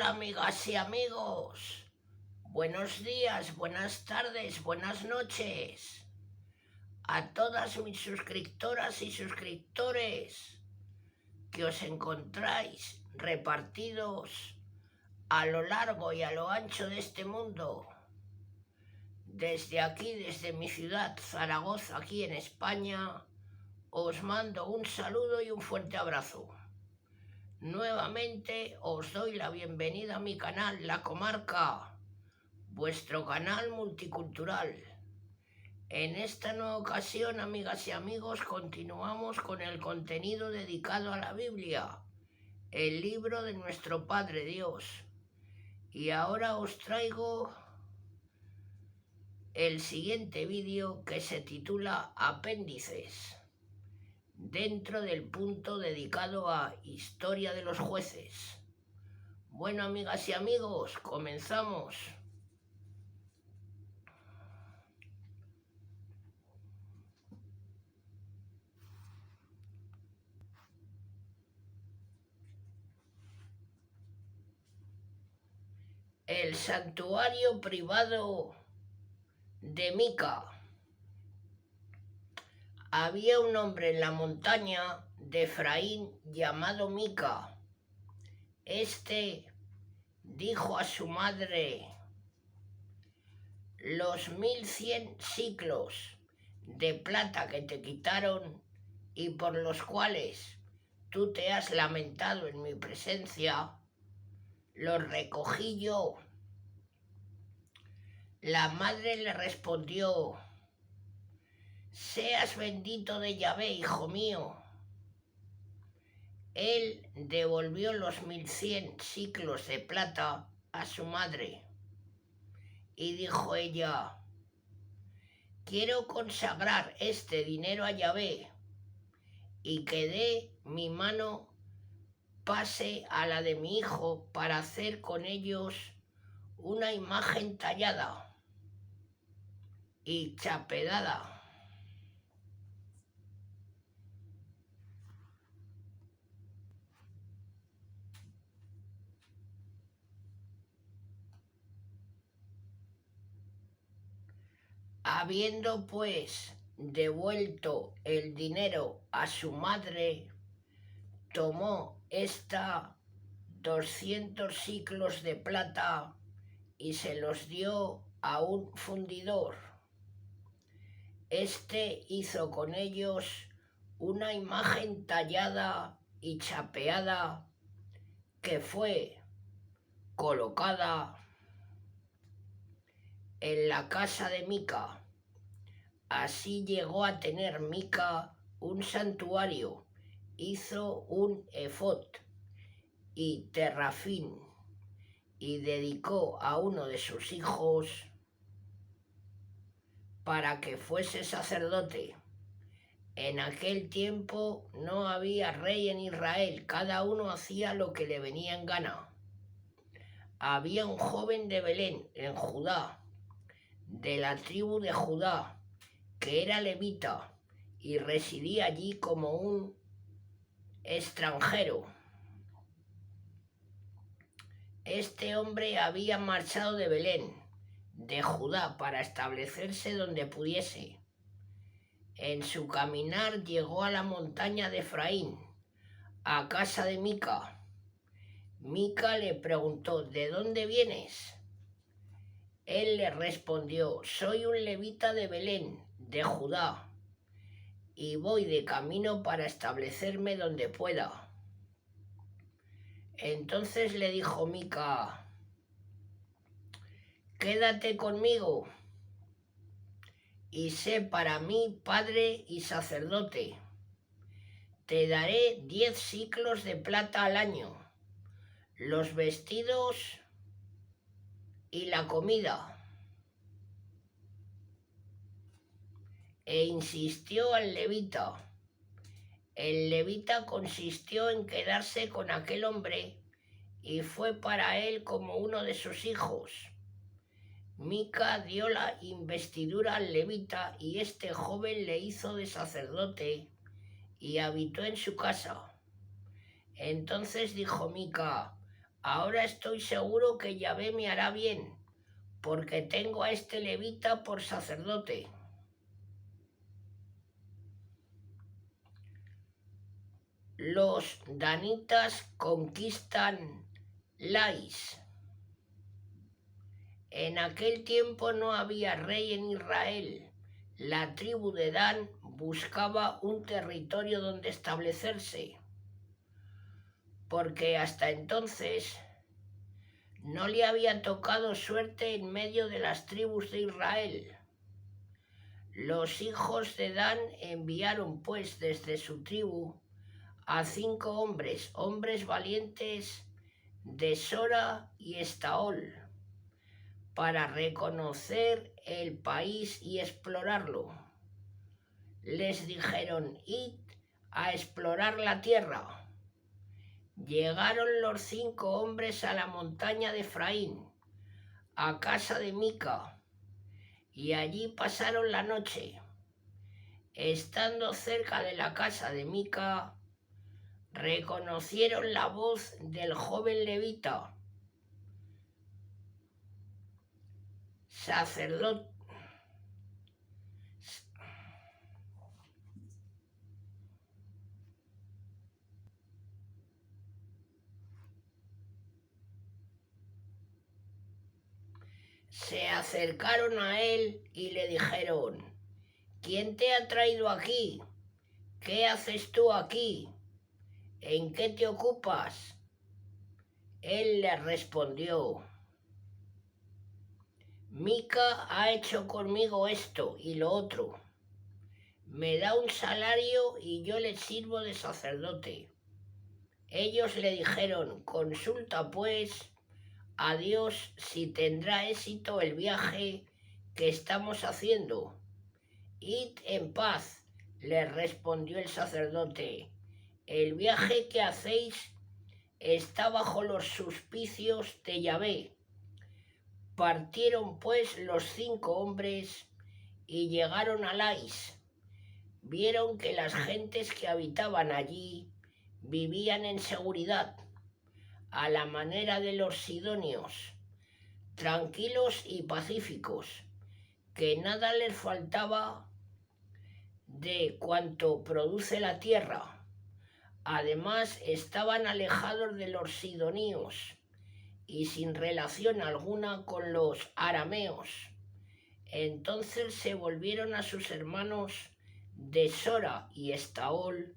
Hola amigas y amigos, buenos días, buenas tardes, buenas noches a todas mis suscriptoras y suscriptores que os encontráis repartidos a lo largo y a lo ancho de este mundo. Desde aquí, desde mi ciudad, Zaragoza, aquí en España, os mando un saludo y un fuerte abrazo. Nuevamente os doy la bienvenida a mi canal La Comarca, vuestro canal multicultural. En esta nueva ocasión, amigas y amigos, continuamos con el contenido dedicado a la Biblia, el libro de nuestro Padre Dios. Y ahora os traigo el siguiente vídeo que se titula Apéndices, dentro del punto dedicado a Historia de los Jueces. Bueno, amigas y amigos, comenzamos. El santuario privado de Mica. Había un hombre en la montaña de Efraín llamado Mica. Este dijo a su madre: los 1100 siclos de plata que te quitaron y por los cuales tú te has lamentado en mi presencia, los recogí yo. La madre le respondió: seas bendito de Yahvé, hijo mío. Él devolvió los 1100 siclos de plata a su madre. Y dijo ella: quiero consagrar este dinero a Yahvé y que de mi mano pase a la de mi hijo para hacer con ellos una imagen tallada y chapedada. Habiendo pues devuelto el dinero a su madre, tomó esta 200 siclos de plata y se los dio a un fundidor. Este hizo con ellos una imagen tallada y chapeada que fue colocada en la casa de Mica. Así llegó a tener Mica un santuario, hizo un efod y terrafín y dedicó a uno de sus hijos para que fuese sacerdote. En aquel tiempo no había rey en Israel, cada uno hacía lo que le venía en gana. Había un joven de Belén, en Judá, de la tribu de Judá, que era levita y residía allí como un extranjero. Este hombre había marchado de Belén, de Judá, para establecerse donde pudiese. En su caminar llegó a la montaña de Efraín, a casa de Mica. Mica le preguntó: ¿de dónde vienes? Él le respondió: soy un levita de Belén, de Judá, y voy de camino para establecerme donde pueda. Entonces le dijo Mica: quédate conmigo y sé para mí padre y sacerdote. Te daré 10 siclos de plata al año, los vestidos y la comida. E insistió al levita. El levita consistió en quedarse con aquel hombre y fue para él como uno de sus hijos. Mica dio la investidura al levita y este joven le hizo de sacerdote y habitó en su casa. Entonces dijo Mica: Ahora estoy seguro que Yahvé me hará bien, porque tengo a este levita por sacerdote. Los danitas conquistan Lais. En aquel tiempo no había rey en Israel. La tribu de Dan buscaba un territorio donde establecerse, porque hasta entonces no le había tocado suerte en medio de las tribus de Israel. Los hijos de Dan enviaron pues desde su tribu a 5 hombres, hombres valientes de Sora y Estaol, para reconocer el país y explorarlo. Les dijeron: id a explorar la tierra. Llegaron los 5 hombres a la montaña de Efraín, a casa de Mica, y allí pasaron la noche. Estando cerca de la casa de Mica, reconocieron la voz del joven levita, sacerdote. Se acercaron a él y le dijeron: ¿quién te ha traído aquí? ¿Qué haces tú aquí? ¿En qué te ocupas? Él les respondió: Mica ha hecho conmigo esto y lo otro. Me da un salario y yo le sirvo de sacerdote. Ellos le dijeron: consulta pues a Dios si tendrá éxito el viaje que estamos haciendo. Id en paz, le respondió el sacerdote. El viaje que hacéis está bajo los suspicios de Yahvé. Partieron pues los 5 hombres y llegaron a Lais. Vieron que las gentes que habitaban allí vivían en seguridad, a la manera de los sidonios, tranquilos y pacíficos, que nada les faltaba de cuanto produce la tierra. Además, estaban alejados de los sidonios y sin relación alguna con los arameos. Entonces se volvieron a sus hermanos de Sora y Estaol,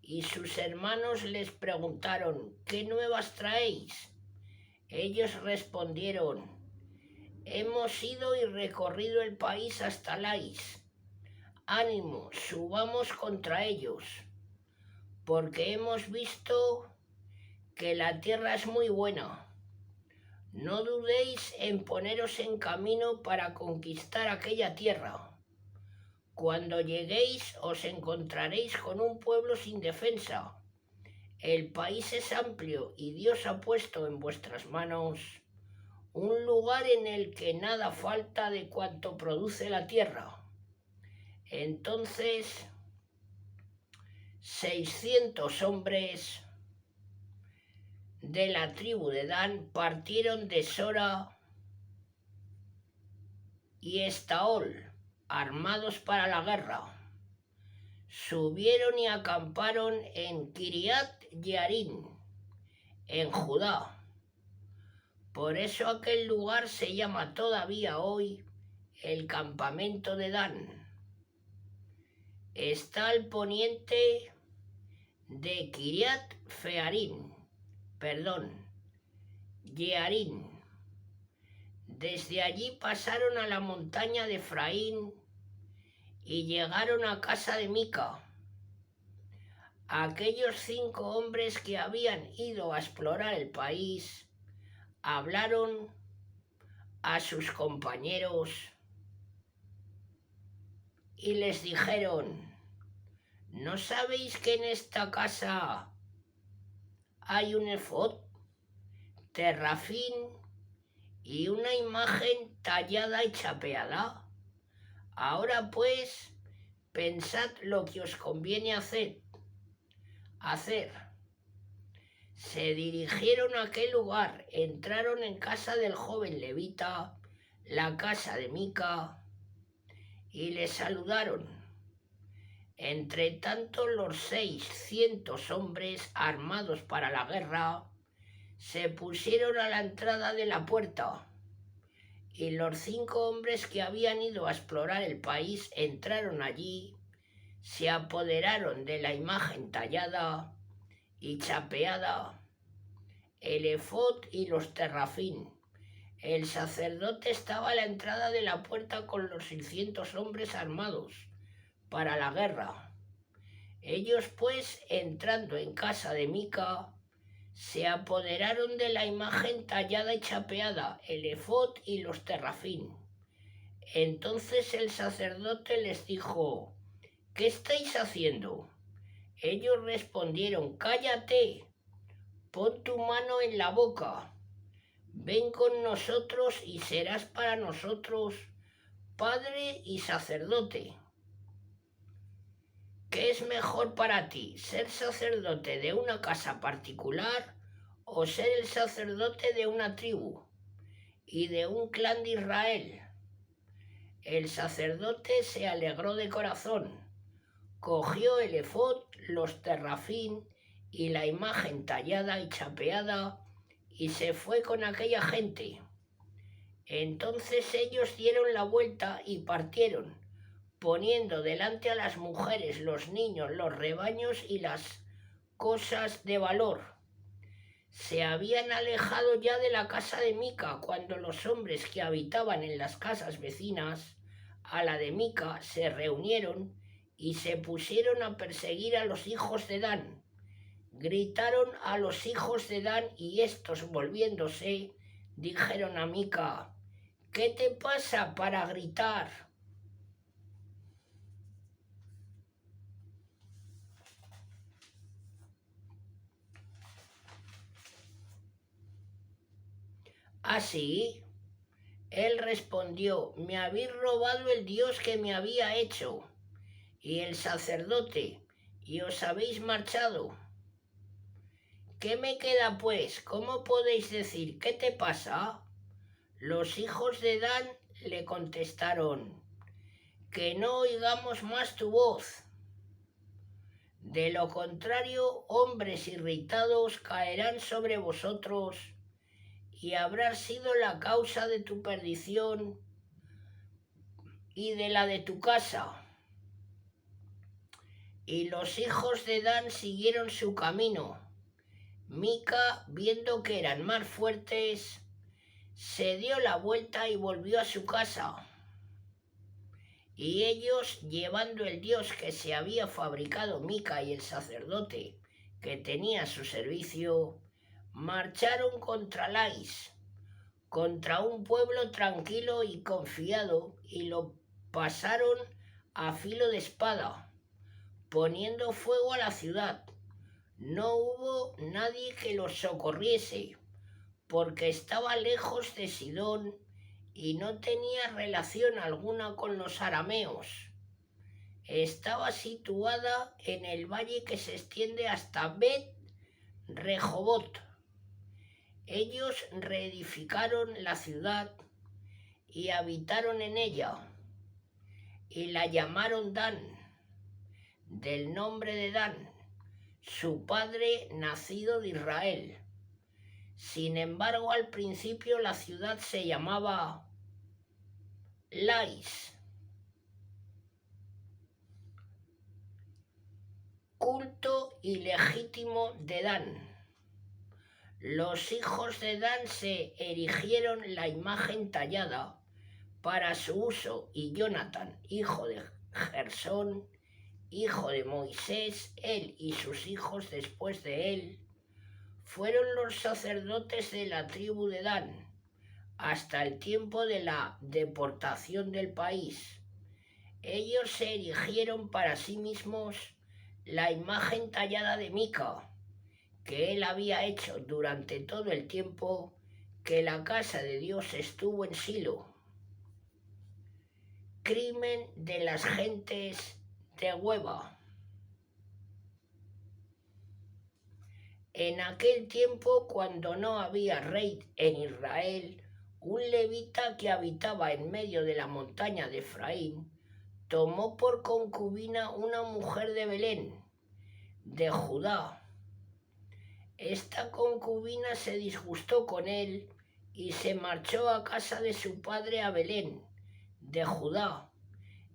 y sus hermanos les preguntaron: ¿qué nuevas traéis? Ellos respondieron: hemos ido y recorrido el país hasta Lais. Ánimo, subamos contra ellos, porque hemos visto que la tierra es muy buena. No dudéis en poneros en camino para conquistar aquella tierra. Cuando lleguéis os encontraréis con un pueblo sin defensa. El país es amplio y Dios ha puesto en vuestras manos un lugar en el que nada falta de cuanto produce la tierra. Entonces 600 hombres de la tribu de Dan partieron de Sora y Estaol, armados para la guerra. Subieron y acamparon en Kiriat Yearim, en Judá. Por eso aquel lugar se llama todavía hoy el campamento de Dan. Está al poniente de Kiriat Yearim. Desde allí pasaron a la montaña de Efraín y llegaron a casa de Mica. Aquellos 5 hombres que habían ido a explorar el país hablaron a sus compañeros y les dijeron: ¿no sabéis que en esta casa hay un efod, terrafín y una imagen tallada y chapeada? Ahora pues, pensad lo que os conviene hacer. Se dirigieron a aquel lugar, entraron en casa del joven levita, la casa de Mica, y le saludaron. Entre tanto, los 600 hombres armados para la guerra se pusieron a la entrada de la puerta, y los 5 hombres que habían ido a explorar el país entraron allí, se apoderaron de la imagen tallada y chapeada, el efod y los terrafín. El sacerdote estaba a la entrada de la puerta con los 600 hombres armados para la guerra. Ellos, pues, entrando en casa de Mica, se apoderaron de la imagen tallada y chapeada, el efod y los terrafín. Entonces el sacerdote les dijo: ¿qué estáis haciendo? Ellos respondieron: cállate, pon tu mano en la boca, ven con nosotros y serás para nosotros padre y sacerdote. ¿Qué es mejor para ti, ser sacerdote de una casa particular o ser el sacerdote de una tribu y de un clan de Israel? El sacerdote se alegró de corazón, cogió el efod, los terrafín y la imagen tallada y chapeada y se fue con aquella gente. Entonces ellos dieron la vuelta y partieron, poniendo delante a las mujeres, los niños, los rebaños y las cosas de valor. Se habían alejado ya de la casa de Mica cuando los hombres que habitaban en las casas vecinas a la de Mica se reunieron y se pusieron a perseguir a los hijos de Dan. Gritaron a los hijos de Dan y estos, volviéndose, dijeron a Mica: ¿qué te pasa para gritar? Así, él respondió: me habéis robado el Dios que me había hecho y el sacerdote, y os habéis marchado. ¿Qué me queda pues? ¿Cómo podéis decir qué te pasa? Los hijos de Dan le contestaron: que no oigamos más tu voz. De lo contrario, hombres irritados caerán sobre vosotros y habrá sido la causa de tu perdición y de la de tu casa. Y los hijos de Dan siguieron su camino. Mica, viendo que eran más fuertes, se dio la vuelta y volvió a su casa. Y ellos, llevando el dios que se había fabricado Mica y el sacerdote que tenía a su servicio, marcharon contra Lais, contra un pueblo tranquilo y confiado, y lo pasaron a filo de espada, poniendo fuego a la ciudad. No hubo nadie que los socorriese, porque estaba lejos de Sidón y no tenía relación alguna con los arameos. Estaba situada en el valle que se extiende hasta Bet Rehobot. Ellos reedificaron la ciudad y habitaron en ella, y la llamaron Dan, del nombre de Dan, su padre nacido de Israel. Sin embargo, al principio la ciudad se llamaba Lais. Culto ilegítimo de Dan. Los hijos de Dan se erigieron la imagen tallada para su uso, y Jonathan, hijo de Gersón, hijo de Moisés, él y sus hijos después de él, fueron los sacerdotes de la tribu de Dan hasta el tiempo de la deportación del país. Ellos se erigieron para sí mismos la imagen tallada de Mica, que él había hecho durante todo el tiempo que la casa de Dios estuvo en Silo. Crimen de las gentes de Hueva. En aquel tiempo, cuando no había rey en Israel, un levita que habitaba en medio de la montaña de Efraín tomó por concubina una mujer de Belén, de Judá. Esta concubina se disgustó con él y se marchó a casa de su padre a Belén, de Judá,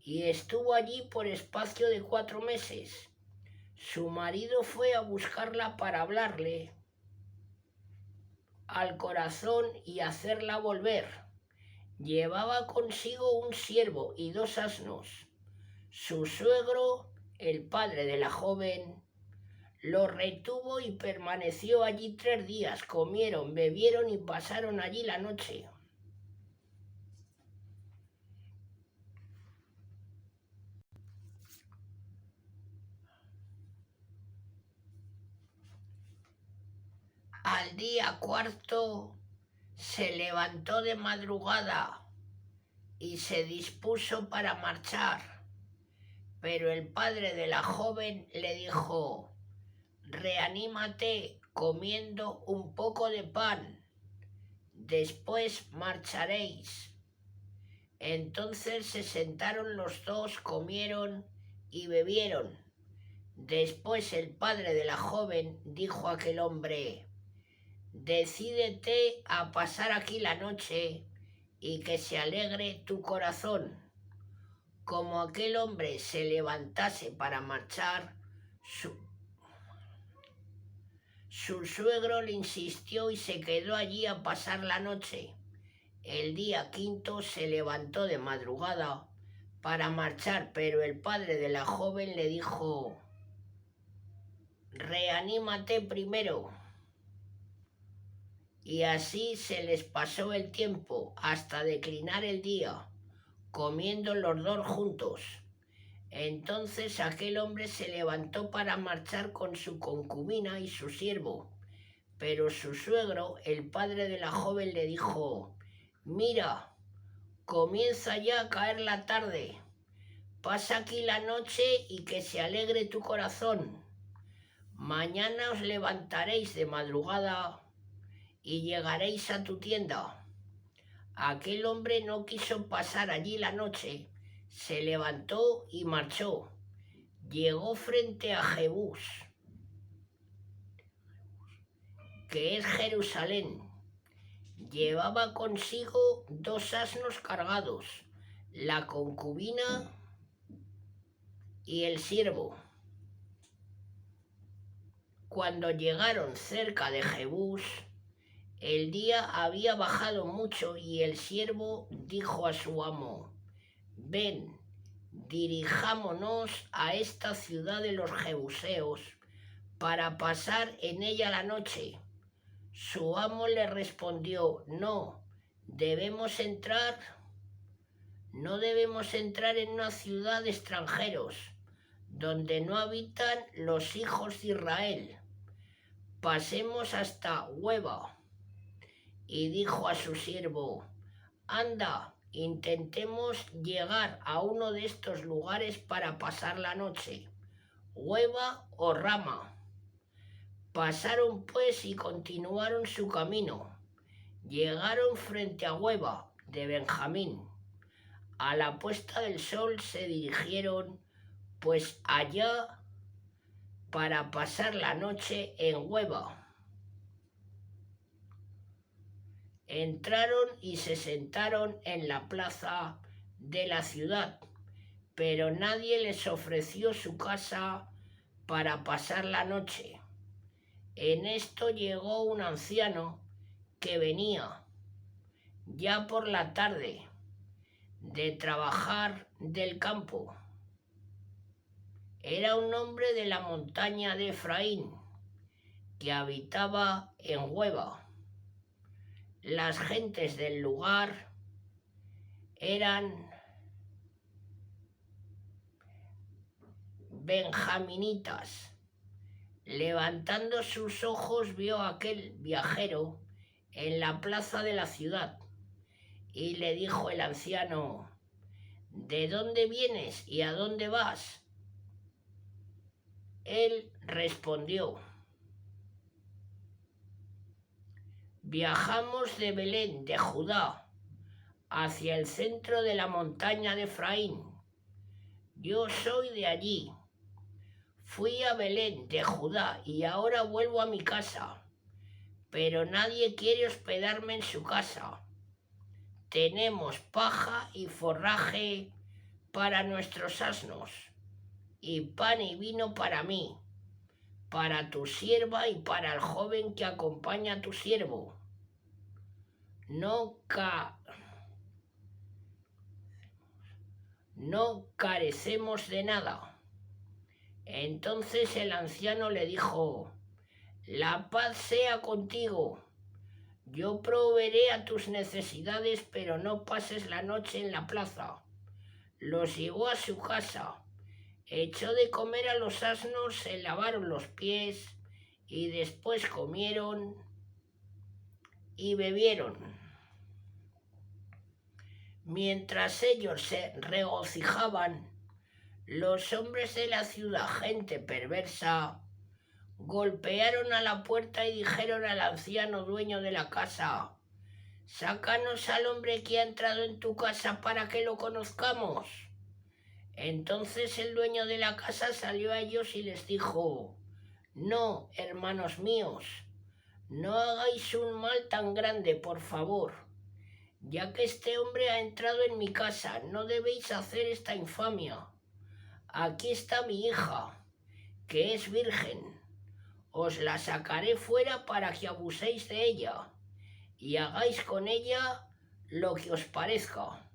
y estuvo allí por espacio de 4 meses. Su marido fue a buscarla para hablarle al corazón y hacerla volver. Llevaba consigo un siervo y 2 asnos. Su suegro, el padre de la joven, lo retuvo y permaneció allí 3 días. Comieron, bebieron y pasaron allí la noche. Al día 4 se levantó de madrugada y se dispuso para marchar, pero el padre de la joven le dijo: reanímate comiendo un poco de pan, después marcharéis. Entonces se sentaron los dos, comieron y bebieron. Después el padre de la joven dijo a aquel hombre: decídete a pasar aquí la noche y que se alegre tu corazón. Como aquel hombre se levantase para marchar, su suegro le insistió y se quedó allí a pasar la noche. El día 5 se levantó de madrugada para marchar, pero el padre de la joven le dijo: reanímate primero. Y así se les pasó el tiempo hasta declinar el día, comiendo los dos juntos. Entonces aquel hombre se levantó para marchar con su concubina y su siervo, pero su suegro, el padre de la joven, le dijo: mira, comienza ya a caer la tarde, pasa aquí la noche y que se alegre tu corazón. Mañana os levantaréis de madrugada y llegaréis a tu tienda. Aquel hombre no quiso pasar allí la noche, se levantó y marchó. Llegó frente a Jebús, que es Jerusalén. Llevaba consigo 2 asnos cargados, la concubina y el siervo. Cuando llegaron cerca de Jebús, el día había bajado mucho y el siervo dijo a su amo: ven, dirijámonos a esta ciudad de los jebuseos para pasar en ella la noche. Su amo le respondió: no debemos entrar en una ciudad de extranjeros, donde no habitan los hijos de Israel. Pasemos hasta Hueva. Y dijo a su siervo: anda, intentemos llegar a uno de estos lugares para pasar la noche, Hueva o Rama. Pasaron pues y continuaron su camino. Llegaron frente a Hueva de Benjamín. A la puesta del sol se dirigieron pues allá para pasar la noche en Hueva. Entraron y se sentaron en la plaza de la ciudad, pero nadie les ofreció su casa para pasar la noche. En esto llegó un anciano que venía ya por la tarde de trabajar del campo. Era un hombre de la montaña de Efraín que habitaba en Hueva. Las gentes del lugar eran benjaminitas. Levantando sus ojos vio a aquel viajero en la plaza de la ciudad y le dijo el anciano: ¿de dónde vienes y a dónde vas? Él respondió: Viajamos de Belén, de Judá, hacia el centro de la montaña de Efraín. Yo soy de allí. Fui a Belén, de Judá, y ahora vuelvo a mi casa. Pero nadie quiere hospedarme en su casa. Tenemos paja y forraje para nuestros asnos, y pan y vino para mí, para tu sierva y para el joven que acompaña a tu siervo. No carecemos de nada. Entonces el anciano le dijo: la paz sea contigo. Yo proveeré a tus necesidades, pero no pases la noche en la plaza. Los llevó a su casa, echó de comer a los asnos, se lavaron los pies y después comieron y bebieron. Mientras ellos se regocijaban, los hombres de la ciudad, gente perversa, golpearon a la puerta y dijeron al anciano dueño de la casa: sácanos al hombre que ha entrado en tu casa para que lo conozcamos. Entonces el dueño de la casa salió a ellos y les dijo: no, hermanos míos, no hagáis un mal tan grande, por favor. Ya que este hombre ha entrado en mi casa, no debéis hacer esta infamia. Aquí está mi hija, que es virgen. Os la sacaré fuera para que abuséis de ella y hagáis con ella lo que os parezca.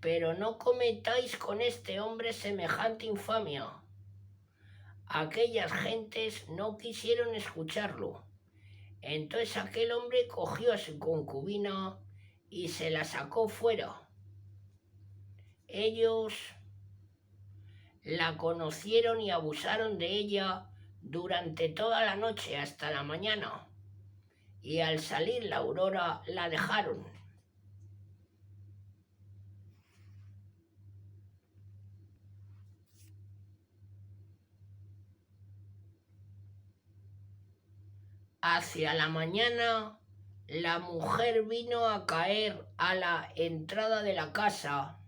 Pero no cometáis con este hombre semejante infamia. Aquellas gentes no quisieron escucharlo. Entonces aquel hombre cogió a su concubina y se la sacó fuera. Ellos la conocieron y abusaron de ella durante toda la noche hasta la mañana, y al salir la aurora la dejaron. Hacia la mañana, la mujer vino a caer a la entrada de la casa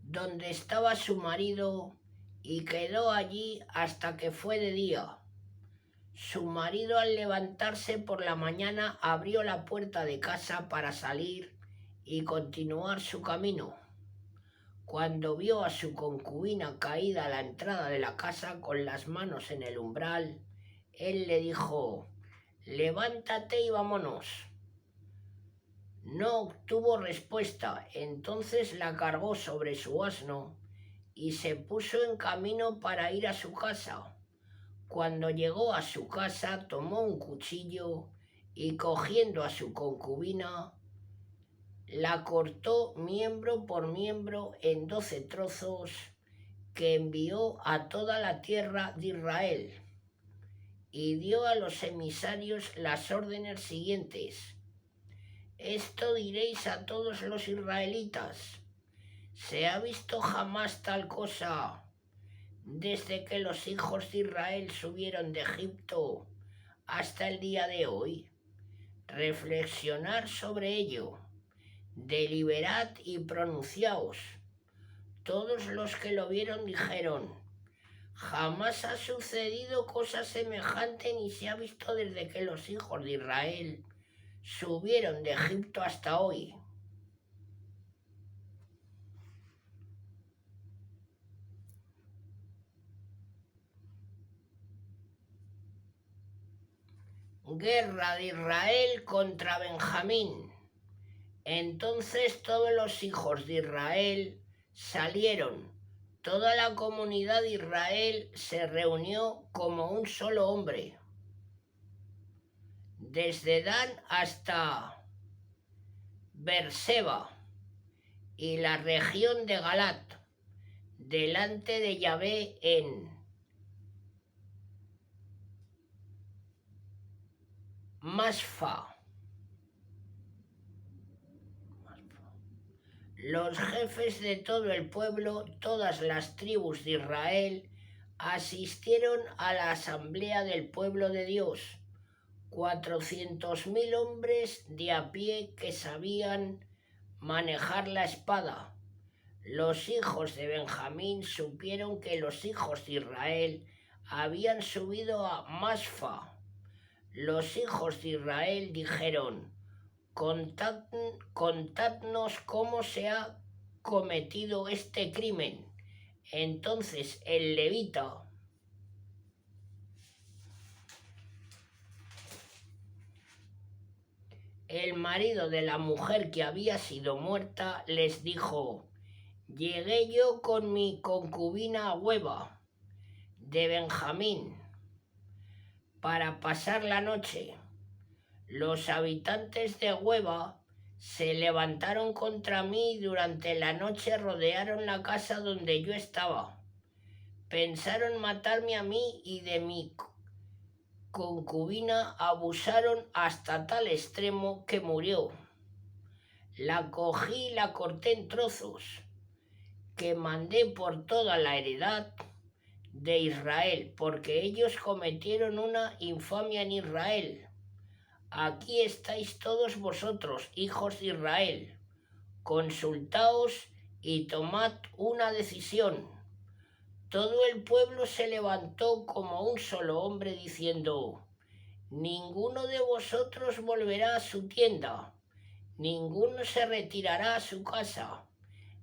donde estaba su marido y quedó allí hasta que fue de día. Su marido, al levantarse por la mañana, abrió la puerta de casa para salir y continuar su camino. Cuando vio a su concubina caída a la entrada de la casa con las manos en el umbral, él le dijo: levántate y vámonos. No obtuvo respuesta. Entonces la cargó sobre su asno y se puso en camino para ir a su casa. Cuando llegó a su casa, tomó un cuchillo y, cogiendo a su concubina, la cortó miembro por miembro en 12 trozos que envió a toda la tierra de Israel, y dio a los emisarios las órdenes siguientes: esto diréis a todos los israelitas: ¿se ha visto jamás tal cosa desde que los hijos de Israel subieron de Egipto hasta el día de hoy? Reflexionad sobre ello, deliberad y pronunciaos. Todos los que lo vieron dijeron: jamás ha sucedido cosa semejante ni se ha visto desde que los hijos de Israel subieron de Egipto hasta hoy. Guerra de Israel contra Benjamín. Entonces todos los hijos de Israel salieron. Toda la comunidad de Israel se reunió como un solo hombre, desde Dan hasta Beerseba y la región de Galat, delante de Yahvé en Masfa. Los jefes de todo el pueblo, todas las tribus de Israel, asistieron a la asamblea del pueblo de Dios. 400.000 hombres de a pie que sabían manejar la espada. Los hijos de Benjamín supieron que los hijos de Israel habían subido a Masfa. Los hijos de Israel dijeron: contadnos cómo se ha cometido este crimen. Entonces el levita, el marido de la mujer que había sido muerta, les dijo: llegué yo con mi concubina Hueva de Benjamín para pasar la noche. Los habitantes de Hueva se levantaron contra mí y durante la noche rodearon la casa donde yo estaba. Pensaron matarme a mí y de mi concubina abusaron hasta tal extremo que murió. La cogí y la corté en trozos, que mandé por toda la heredad de Israel, porque ellos cometieron una infamia en Israel. Aquí estáis todos vosotros, hijos de Israel. Consultaos y tomad una decisión. Todo el pueblo se levantó como un solo hombre diciendo: ninguno de vosotros volverá a su tienda, ninguno se retirará a su casa.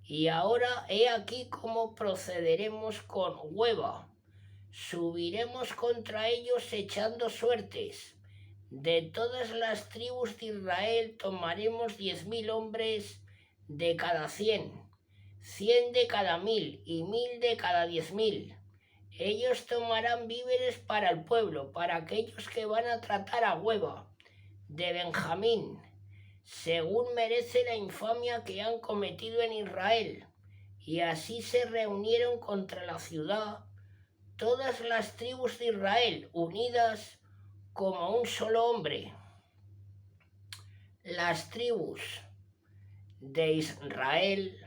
Y ahora he aquí cómo procederemos con Hueva. Subiremos contra ellos echando suertes. De todas las tribus de Israel tomaremos 10.000 hombres de cada 100, 100 de cada 1.000 y 1.000 de cada 10.000. Ellos tomarán víveres para el pueblo, para aquellos que van a tratar a Hueva de Benjamín, según merece la infamia que han cometido en Israel. Y así se reunieron contra la ciudad todas las tribus de Israel, unidas como un solo hombre. Las tribus de Israel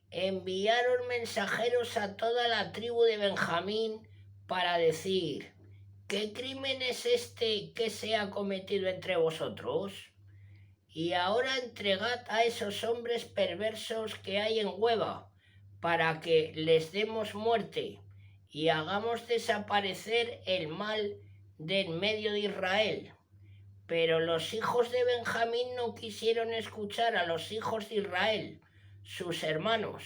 enviaron mensajeros a toda la tribu de Benjamín para decir: ¿qué crimen es este que se ha cometido entre vosotros? Y ahora entregad a esos hombres perversos que hay en Hueva, para que les demos muerte y hagamos desaparecer el mal de en medio de Israel. Pero los hijos de Benjamín no quisieron escuchar a los hijos de Israel, sus hermanos.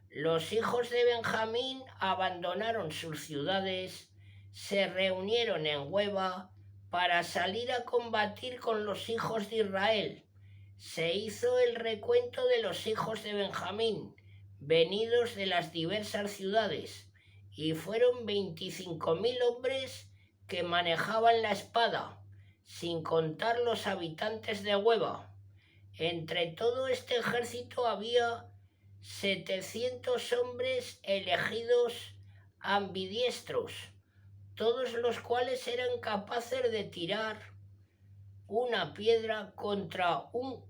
Los hijos de Benjamín abandonaron sus ciudades, se reunieron en Hueva para salir a combatir con los hijos de Israel. Se hizo el recuento de los hijos de Benjamín, venidos de las diversas ciudades, y fueron 25.000 hombres que manejaban la espada, sin contar los habitantes de Hueva. Entre todo este ejército había 700 hombres elegidos ambidiestros, todos los cuales eran capaces de tirar una piedra contra un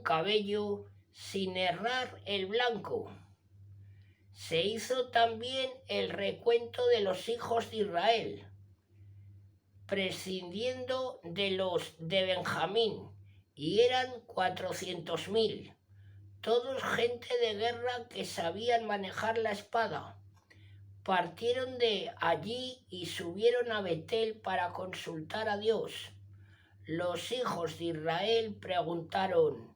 cabello sin errar el blanco. Se hizo también el recuento de los hijos de Israel, prescindiendo de los de Benjamín, y eran 400.000, todos gente de guerra que sabían manejar la espada. Partieron de allí y subieron a Betel para consultar a Dios. Los hijos de Israel preguntaron: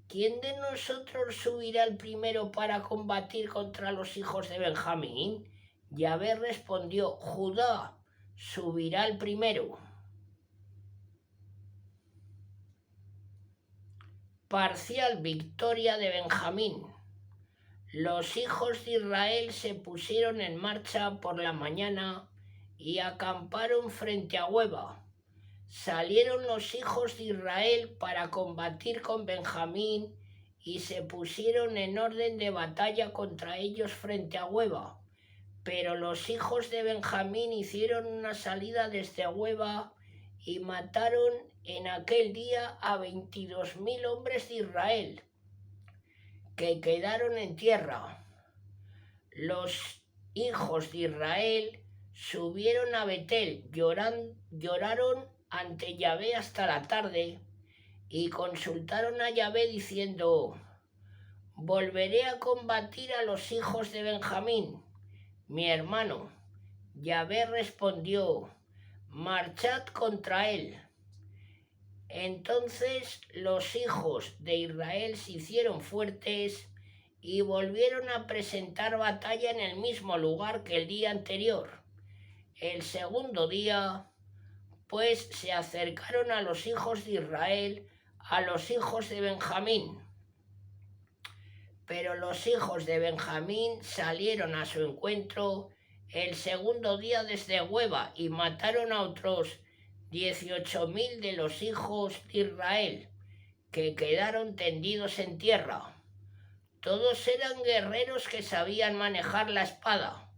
¿quién de nosotros subirá el primero para combatir contra los hijos de Benjamín? Yahvé respondió: Judá subirá el primero. Parcial victoria de Benjamín. Los hijos de Israel se pusieron en marcha por la mañana y acamparon frente a Hueva. Salieron los hijos de Israel para combatir con Benjamín y se pusieron en orden de batalla contra ellos frente a Hueva. Pero los hijos de Benjamín hicieron una salida desde Hueva y mataron en aquel día a 22.000 hombres de Israel que quedaron en tierra. Los hijos de Israel subieron a Betel, lloraron ante Yahvé hasta la tarde y consultaron a Yahvé diciendo: volveré a combatir a los hijos de Benjamín, mi hermano. Yahvé respondió: marchad contra él. Entonces los hijos de Israel se hicieron fuertes y volvieron a presentar batalla en el mismo lugar que el día anterior. El segundo día, pues, se acercaron a los hijos de Israel, a los hijos de Benjamín. Pero los hijos de Benjamín salieron a su encuentro el segundo día desde Hueba y mataron a otros 18.000 de los hijos de Israel, que quedaron tendidos en tierra. Todos eran guerreros que sabían manejar la espada.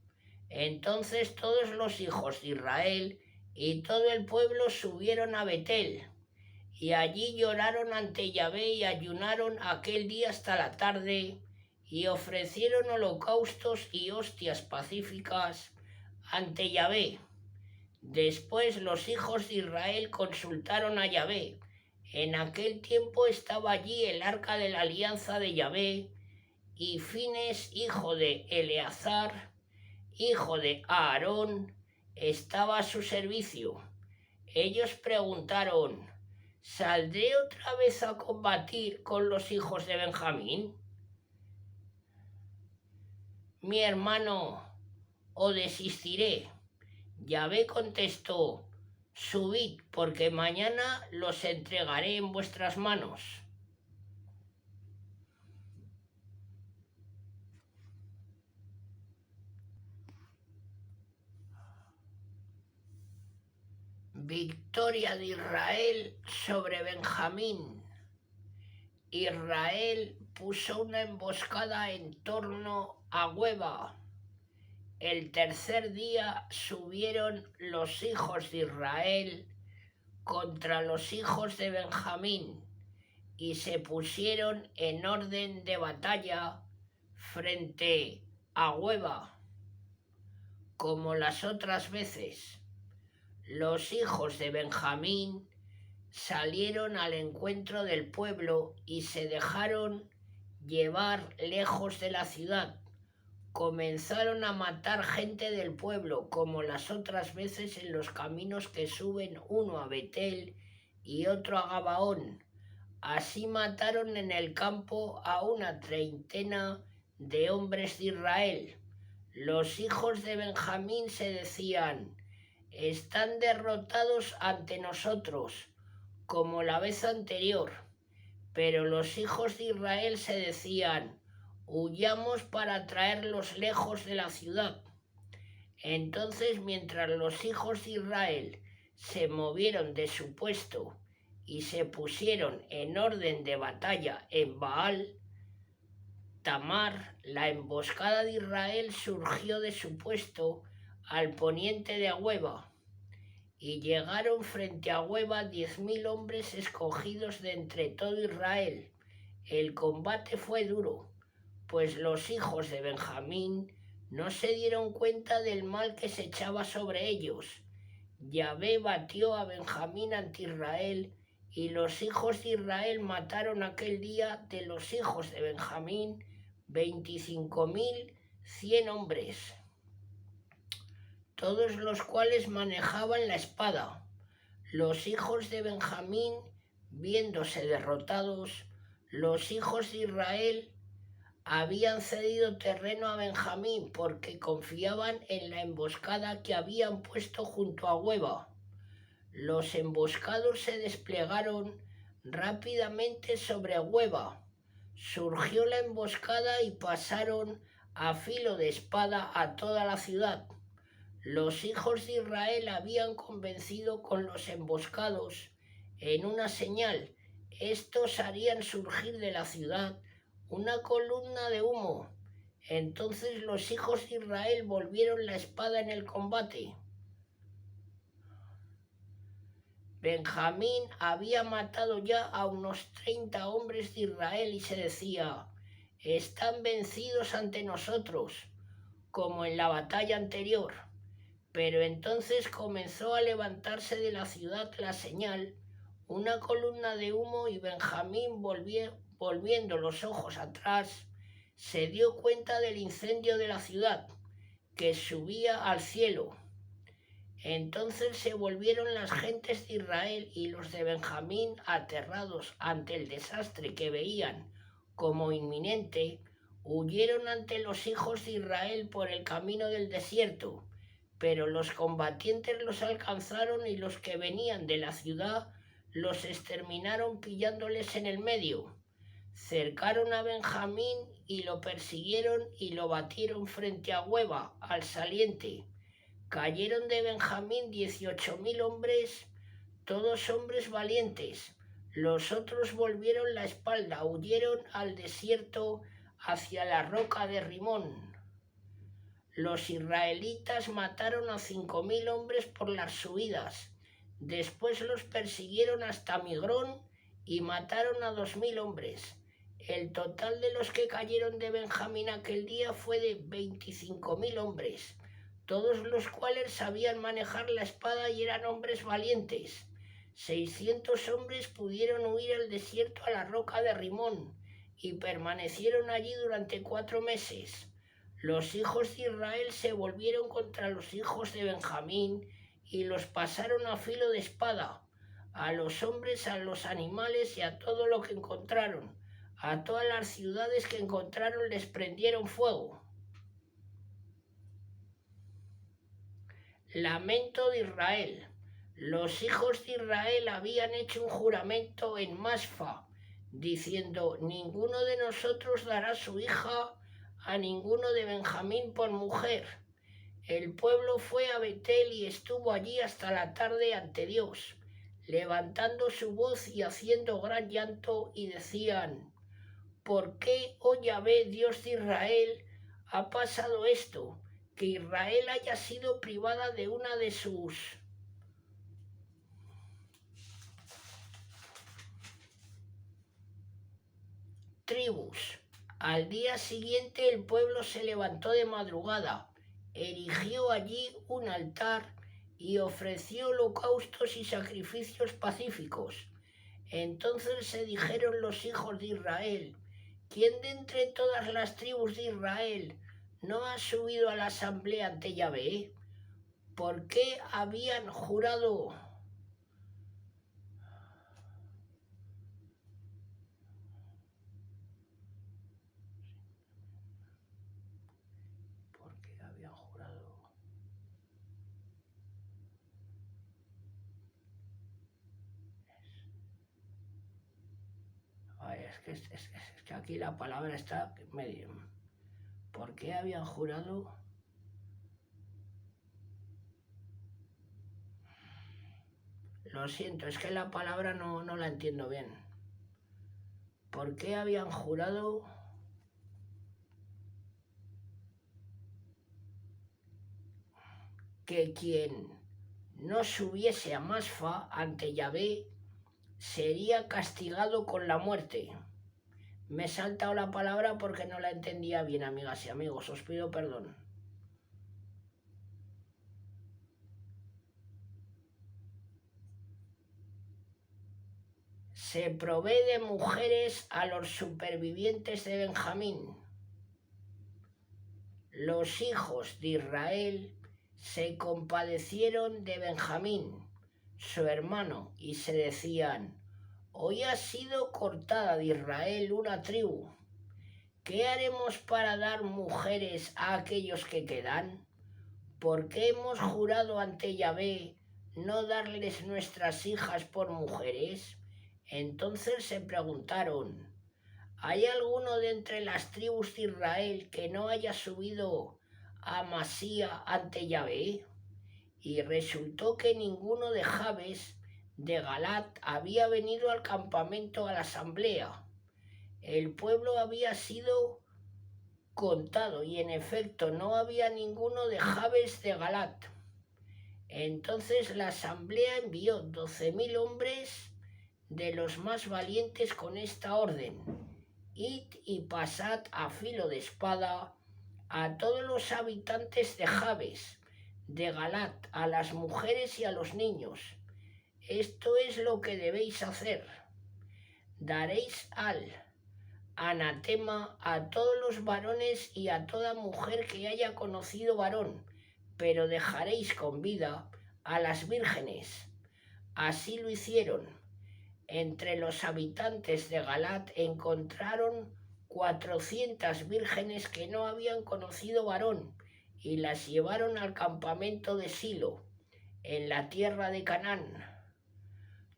Entonces todos los hijos de Israel y todo el pueblo subieron a Betel, y allí lloraron ante Yahvé y ayunaron aquel día hasta la tarde, y ofrecieron holocaustos y hostias pacíficas ante Yahvé. Después los hijos de Israel consultaron a Yahvé. En aquel tiempo estaba allí el arca de la alianza de Yahvé, y Fines, hijo de Eleazar, hijo de Aarón, estaba a su servicio. Ellos preguntaron: ¿saldré otra vez a combatir con los hijos de Benjamín, mi hermano, o desistiré? Yahvé contestó: subid, porque mañana los entregaré en vuestras manos. Victoria de Israel sobre Benjamín. Israel puso una emboscada en torno a Hueba. El tercer día subieron los hijos de Israel contra los hijos de Benjamín y se pusieron en orden de batalla frente a Hueba, como las otras veces. Los hijos de Benjamín salieron al encuentro del pueblo y se dejaron llevar lejos de la ciudad. Comenzaron a matar gente del pueblo, como las otras veces, en los caminos que suben, uno a Betel y otro a Gabaón. Así mataron en el campo a una treintena de hombres de Israel. Los hijos de Benjamín se decían: están derrotados ante nosotros, como la vez anterior. Pero los hijos de Israel se decían: huyamos para traerlos lejos de la ciudad. Entonces, mientras los hijos de Israel se movieron de su puesto y se pusieron en orden de batalla en Baal Tamar, la emboscada de Israel surgió de su puesto al poniente de Hueba, y llegaron frente a Hueba 10.000 hombres escogidos de entre todo Israel. El combate fue duro, pues los hijos de Benjamín no se dieron cuenta del mal que se echaba sobre ellos. Yahvé batió a Benjamín ante Israel, y los hijos de Israel mataron aquel día de los hijos de Benjamín 25.100 hombres, todos los cuales manejaban la espada. Los hijos de Benjamín, viéndose derrotados, los hijos de Israel habían cedido terreno a Benjamín porque confiaban en la emboscada que habían puesto junto a Hueba. Los emboscados se desplegaron rápidamente sobre Hueba. Surgió la emboscada y pasaron a filo de espada a toda la ciudad. Los hijos de Israel habían convencido con los emboscados en una señal. Estos harían surgir de la ciudad una columna de humo. Entonces los hijos de Israel volvieron la espada en el combate. Benjamín había matado ya a unos 30 hombres de Israel y se decía: están vencidos ante nosotros. como en la batalla anterior. Pero entonces comenzó a levantarse de la ciudad la señal, una columna de humo, y Benjamín, volviendo los ojos atrás, se dio cuenta del incendio de la ciudad, que subía al cielo. Entonces se volvieron las gentes de Israel y los de Benjamín, aterrados ante el desastre que veían como inminente, huyeron ante los hijos de Israel por el camino del desierto. Pero los combatientes los alcanzaron y los que venían de la ciudad los exterminaron pillándoles en el medio. Cercaron a Benjamín y lo persiguieron y lo batieron frente a Hueba, al saliente. Cayeron de Benjamín 18.000 hombres, todos hombres valientes. Los otros volvieron la espalda, huyeron al desierto hacia la roca de Rimón. Los israelitas mataron a 5.000 hombres por las subidas. Después los persiguieron hasta Migrón y mataron a 2.000 hombres. El total de los que cayeron de Benjamín aquel día fue de 25.000 hombres, todos los cuales sabían manejar la espada y eran hombres valientes. 600 hombres pudieron huir al desierto a la roca de Rimón y permanecieron allí durante 4 meses. Los hijos de Israel se volvieron contra los hijos de Benjamín y los pasaron a filo de espada, a los hombres, a los animales y a todo lo que encontraron. A todas las ciudades que encontraron les prendieron fuego. Lamento de Israel. Los hijos de Israel habían hecho un juramento en Masfa, diciendo: ninguno de nosotros dará su hija a ninguno de Benjamín por mujer. El pueblo fue a Betel y estuvo allí hasta la tarde ante Dios, levantando su voz y haciendo gran llanto, y decían: ¿por qué, oh Yahvé, Dios de Israel, ha pasado esto, que Israel haya sido privada de una de sus tribus? Al día siguiente el pueblo se levantó de madrugada, erigió allí un altar y ofreció holocaustos y sacrificios pacíficos. Entonces se dijeron los hijos de Israel: ¿quién de entre todas las tribus de Israel no ha subido a la asamblea ante Yahvé? ¿Por qué habían jurado? Ay, es que aquí la palabra está medio. ¿Por qué habían jurado? Lo siento, es que la palabra no la entiendo bien. ¿Por qué habían jurado que quien no subiese a Masfa ante Yahvé sería castigado con la muerte? Me he saltado la palabra porque no la entendía bien, amigas y amigos, os pido perdón. Se provee de mujeres a los supervivientes de Benjamín. Los hijos de Israel se compadecieron de Benjamín, su hermano, y se decían: hoy ha sido cortada de Israel una tribu. ¿Qué haremos para dar mujeres a aquellos que quedan? ¿Por qué hemos jurado ante Yahvé no darles nuestras hijas por mujeres? Entonces se preguntaron: ¿hay alguno de entre las tribus de Israel que no haya subido a Masía ante Yahvé? Y resultó que ninguno de Jabes de Galat había venido al campamento a la asamblea. El pueblo había sido contado y en efecto no había ninguno de Jabes de Galat. Entonces la asamblea envió 12.000 hombres de los más valientes con esta orden: id y pasad a filo de espada a todos los habitantes de Jabes, de Galat, a las mujeres y a los niños. Esto es lo que debéis hacer. Daréis al anatema a todos los varones y a toda mujer que haya conocido varón, pero dejaréis con vida a las vírgenes. Así lo hicieron. Entre los habitantes de Galat encontraron 400 vírgenes que no habían conocido varón y las llevaron al campamento de Silo, en la tierra de Canaán.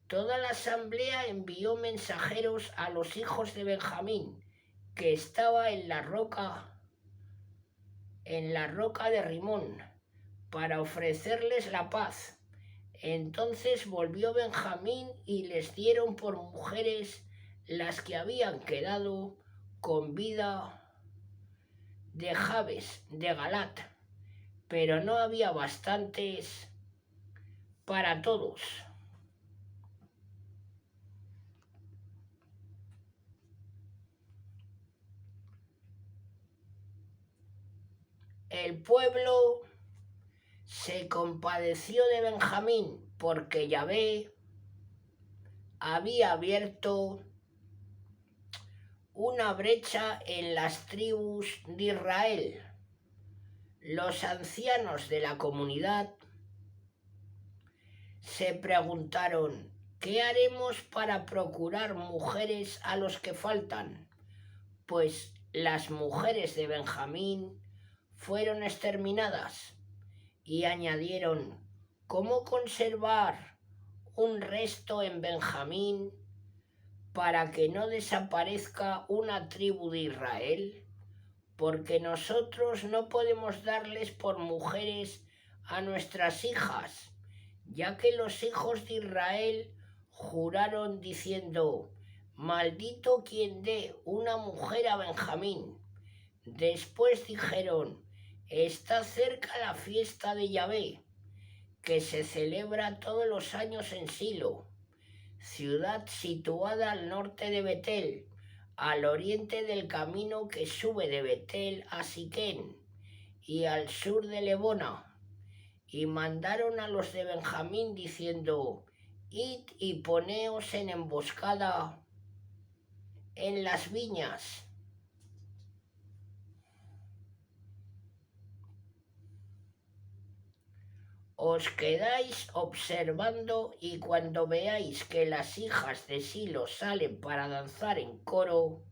Toda la asamblea envió mensajeros a los hijos de Benjamín, que estaba en la roca de Rimón, para ofrecerles la paz. Entonces volvió Benjamín y les dieron por mujeres las que habían quedado con vida de Jabes, de Galat, pero no había bastantes para todos. El pueblo se compadeció de Benjamín porque Yahvé había abierto una brecha en las tribus de Israel. Los ancianos de la comunidad se preguntaron: ¿qué haremos para procurar mujeres a los que faltan? Pues las mujeres de Benjamín fueron exterminadas. Y añadieron: ¿cómo conservar un resto en Benjamín para que no desaparezca una tribu de Israel? Porque nosotros no podemos darles por mujeres a nuestras hijas, ya que los hijos de Israel juraron diciendo: maldito quien dé una mujer a Benjamín. Después dijeron: está cerca la fiesta de Yahvé, que se celebra todos los años en Silo, ciudad situada al norte de Betel, al oriente del camino que sube de Betel a Siquén, y al sur de Lebona. Y mandaron a los de Benjamín diciendo: id y poneos en emboscada en las viñas. Os quedáis observando y cuando veáis que las hijas de Silo salen para danzar en coro,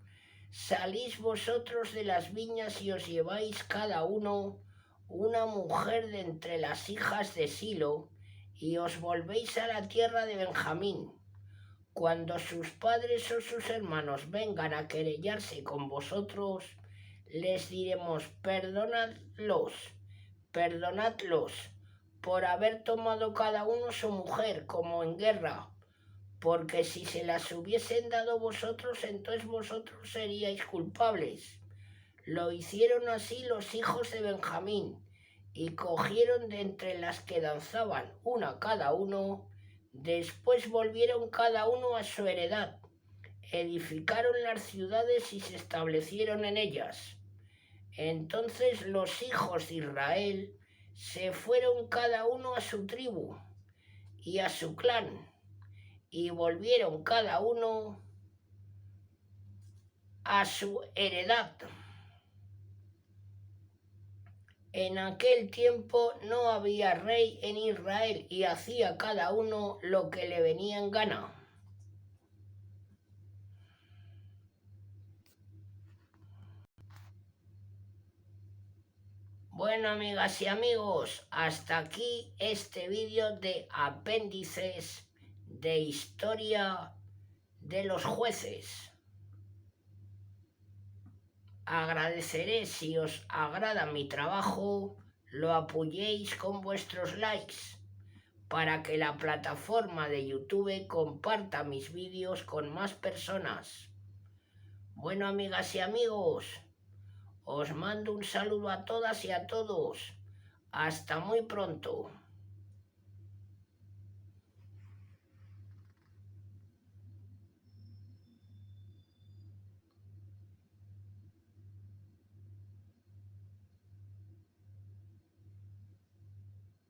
salís vosotros de las viñas y os lleváis cada uno una mujer de entre las hijas de Silo y os volvéis a la tierra de Benjamín. Cuando sus padres o sus hermanos vengan a querellarse con vosotros, les diremos: perdonadlos, por haber tomado cada uno su mujer como en guerra, porque si se las hubiesen dado vosotros, entonces vosotros seríais culpables. Lo hicieron así los hijos de Benjamín, y cogieron de entre las que danzaban una cada uno. Después volvieron cada uno a su heredad, edificaron las ciudades y se establecieron en ellas. Entonces los hijos de Israel se fueron cada uno a su tribu y a su clan, y volvieron cada uno a su heredad. En aquel tiempo no había rey en Israel y hacía cada uno lo que le venía en gana. Bueno, amigas y amigos, hasta aquí este vídeo de apéndices de historia de los jueces. Agradeceré si os agrada mi trabajo, lo apoyéis con vuestros likes para que la plataforma de YouTube comparta mis vídeos con más personas. Bueno, amigas y amigos, os mando un saludo a todas y a todos. Hasta muy pronto.